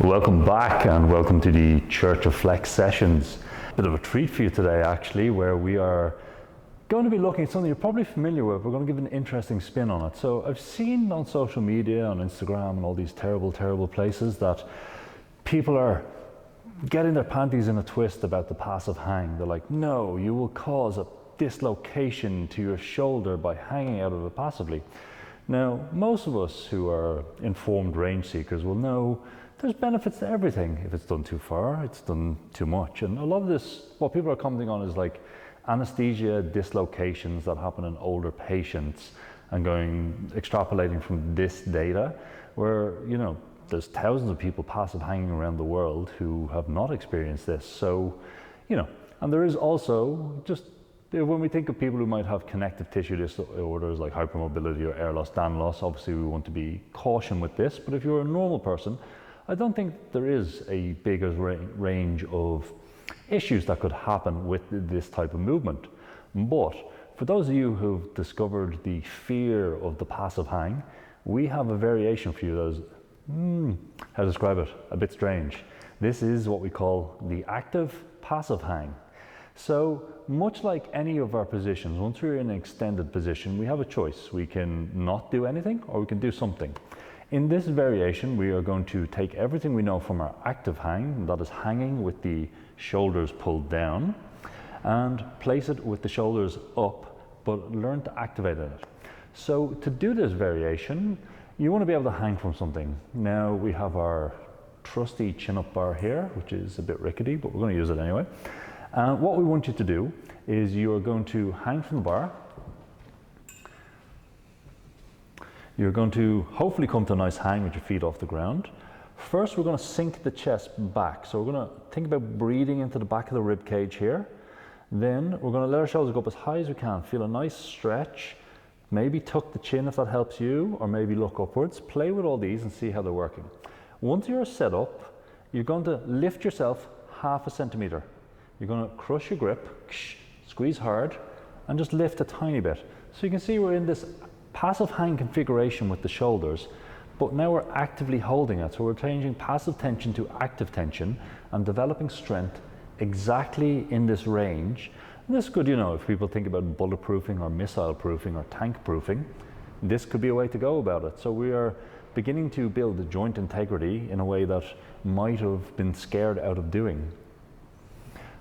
Welcome back and welcome to the Church of Flex sessions. Bit of a treat for you today actually, where we are going to be looking at something you're probably familiar with. We're going to give an interesting spin on it. So I've seen on social media, on Instagram and all these terrible places that people are getting their panties in a twist about the passive hang. They're like, no, you will cause a dislocation to your shoulder by hanging out of it passively. Now, most of us who are informed range seekers will know there's benefits to everything. If it's done too far, it's done too much. And a lot of this, what people are commenting on is like anesthesia dislocations that happen in older patients and extrapolating from this data where, there's thousands of people passive hanging around the world who have not experienced this. So, and there is also just, when we think of people who might have connective tissue disorders like hypermobility or air loss, Dan loss, obviously we want to be cautious with this. But if you're a normal person, I don't think there is a bigger range of issues that could happen with this type of movement. But for those of you who've discovered the fear of the passive hang, we have a variation for you that is, how to describe it, a bit strange. This is what we call the active passive hang. So much like any of our positions, once we're in an extended position, we have a choice. We can not do anything or we can do something. In this variation, we are going to take everything we know from our active hang, that is hanging with the shoulders pulled down, and place it with the shoulders up, but learn to activate it. So to do this variation, you want to be able to hang from something. Now we have our trusty chin-up bar here, which is a bit rickety, but we're going to use it anyway. What we want you to do is you are going to hang from the bar. You're going to hopefully come to a nice hang with your feet off the ground. First, we're going to sink the chest back. So we're going to think about breathing into the back of the rib cage here. Then we're going to let our shoulders go up as high as we can. Feel a nice stretch. Maybe tuck the chin if that helps you, or maybe look upwards. Play with all these and see how they're working. Once you're set up, you're going to lift yourself 0.5 centimeter. You're going to crush your grip, squeeze hard, and just lift a tiny bit. So you can see we're in this passive hang configuration with the shoulders, but now we're actively holding it. So we're changing passive tension to active tension and developing strength exactly in this range. And this could, if people think about bulletproofing or missile proofing or tank proofing, this could be a way to go about it. So we are beginning to build the joint integrity in a way that might have been scared out of doing.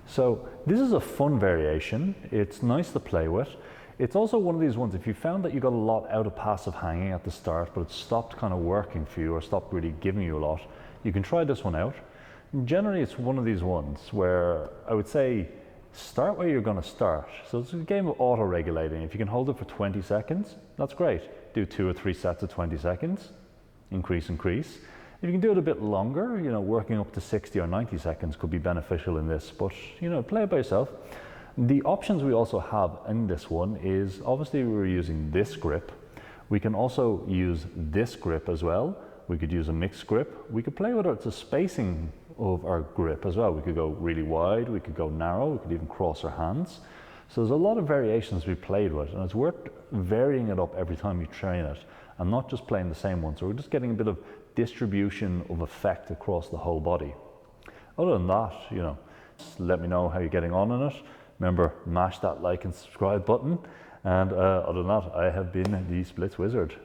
So this is a fun variation. It's nice to play with. It's also one of these ones, if you found that you got a lot out of passive hanging at the start, but it stopped kind of working for you or stopped really giving you a lot, you can try this one out. Generally, it's one of these ones where I would say, start where you're going to start. So it's a game of auto-regulating. If you can hold it for 20 seconds, that's great. Do 2 or 3 sets of 20 seconds, increase. If you can do it a bit longer, working up to 60 or 90 seconds could be beneficial in this, but play it by yourself. The options we also have in this one is, obviously we're using this grip. We can also use this grip as well. We could use a mixed grip. We could play with it, the spacing of our grip as well. We could go really wide, we could go narrow, we could even cross our hands. So there's a lot of variations we played with, and it's worth varying it up every time you train it and not just playing the same one. So we're just getting a bit of distribution of effect across the whole body. Other than that, just let me know how you're getting on in it. Remember, mash that like and subscribe button. And other than that, I have been the Splits Wizard.